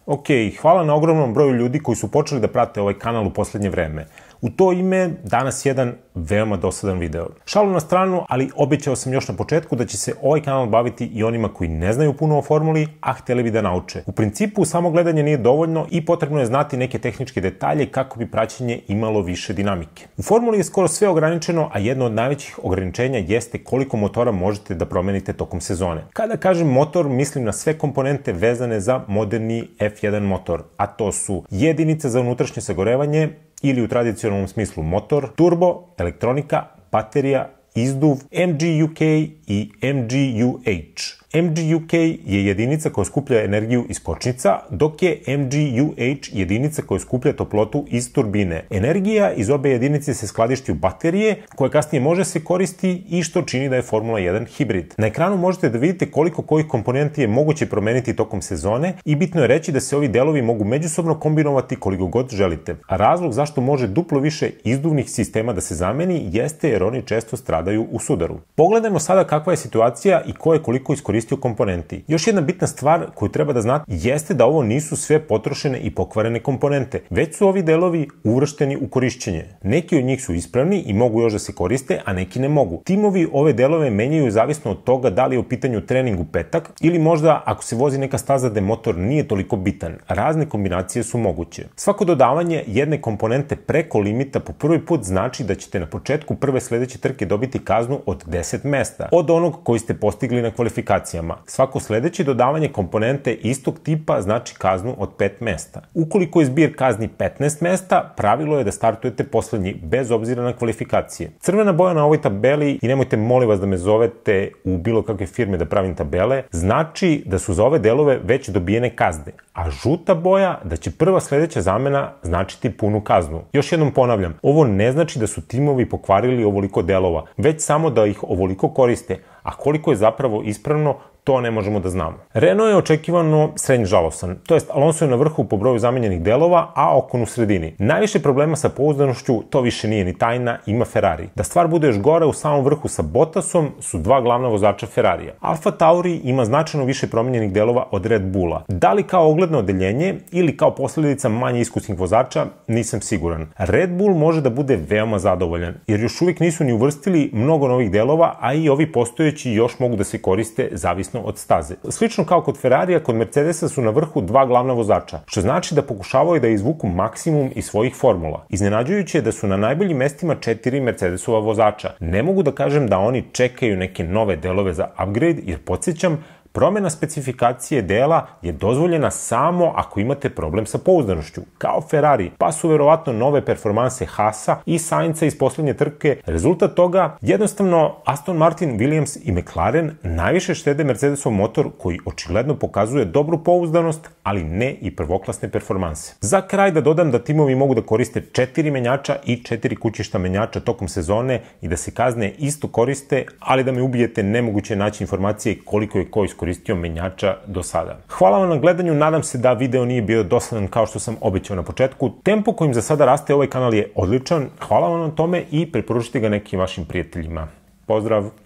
Ok, hvala na ogromnom broju ljudi koji su počeli da prate ovaj kanal u poslednje vreme. U to ime danas jedan veoma dosadan video. Šalu na stranu, ali obećao sam još na početku da će se ovaj kanal baviti i onima koji ne znaju puno o formuli, a hteli bi da nauče. U principu, samo gledanje nije dovoljno i potrebno je znati neke tehničke detalje kako bi praćenje imalo više dinamike. U formuli je skoro sve ograničeno, a jedno od najvećih ograničenja jeste koliko motora možete da promenite tokom sezone. Kada kažem motor, mislim na sve komponente vezane za moderni F1 motor, a to su jedinica za unutrašnje sagorevanje, ili u tradicionalnom smislu motor, turbo, elektronika, baterija, izduv, MGUK i MGUH. MGUK je jedinica koja skuplja energiju iz kočnica, dok je MGUH jedinica koja skuplja toplotu iz turbine. Energija iz obe jedinice se skladišti u baterije, koja kasnije može se koristi i što čini da je Formula 1 hibrid. Na ekranu možete da vidite koliko kojih komponenti je moguće promeniti tokom sezone i bitno je reći da se ovi delovi mogu međusobno kombinovati koliko god želite. A razlog zašto može duplo više izduvnih sistema da se zameni jeste jer oni često stradaju u sudaru. Pogledajmo sada kakva je situacija i ko je koliko iskoristio komponenti. Još jedna bitna stvar koju treba da znate jeste da ovo nisu sve potrošene i pokvarene komponente, već su ovi delovi uvršteni u korišćenje. Neki od njih su ispravni i mogu još da se koriste, a neki ne mogu. Timovi ove delove menjaju zavisno od toga da li je u pitanju trening u petak ili možda ako se vozi neka staza gde motor nije toliko bitan. Razne kombinacije su moguće. Svako dodavanje jedne komponente preko limita po prvi put znači da ćete na početku prve sledeće trke dobiti kaznu od 10 mesta, od onog koji ste postigli na kvalifikacijama. Svako sledeće dodavanje komponente istog tipa znači kaznu od 5 mesta. Ukoliko je zbir kazni 15 mesta, pravilo je da startujete poslednji, bez obzira na kvalifikacije. Crvena boja na ovoj tabeli, i nemojte molim vas da me zovete u bilo kakve firme da pravim tabele, znači da su za ove delove već dobijene kazne, a žuta boja da će prva sledeća zamena značiti punu kaznu. Još jednom ponavljam, ovo ne znači da su timovi pokvarili ovoliko delova, već samo da ih ovoliko koriste, a koliko je zapravo ispravno, to ne možemo da znamo. Renault je očekivano srednje žalosan, to jest Alonso je na vrhu po broju zamenjenih delova, a Ocon u sredini. Najviše problema sa pouzdanošću, to više nije ni tajna, ima Ferrari. Da stvar bude još gore, u samom vrhu sa Bottasom su dva glavna vozača Ferrarija. Alfa Tauri ima značajno više promenjenih delova od Red Bulla. Da li kao ogledno odeljenje ili kao posledica manje iskusnih vozača, nisam siguran. Red Bull može da bude veoma zadovoljan, jer još uvijek nisu ni uvrstili mnogo novih delova, a i ovi postojeći još mogu da se koriste zavisno od staze. Slično kao kod Ferrarija, kod Mercedesa su na vrhu dva glavna vozača, što znači da pokušavaju da izvuku maksimum iz svojih formula. Iznenađujuće je da su na najboljim mestima 4 Mercedesova vozača. Ne mogu da kažem da oni čekaju neke nove delove za upgrade, jer podsjećam, promena specifikacije dela je dozvoljena samo ako imate problem sa pouzdanošću, kao Ferrari, pa su verovatno nove performanse Haasa i Sainza iz poslednje trke rezultat toga. Jednostavno, Aston Martin, Williams i McLaren najviše štede Mercedesov motor koji očigledno pokazuje dobru pouzdanost, ali ne i prvoklasne performanse. Za kraj da dodam da timovi mogu da koriste 4 menjača i 4 kućišta menjača tokom sezone i da se kazne isto koriste, ali da me ubijete, nemoguće je naći informacije koliko je ko iskoristio menjača do sada. Hvala vam na gledanju, nadam se da video nije bio dosadan kao što sam obećao na početku. Tempo kojim za sada raste ovaj kanal je odličan, hvala vam na tome i preporučite ga nekim vašim prijateljima. Pozdrav!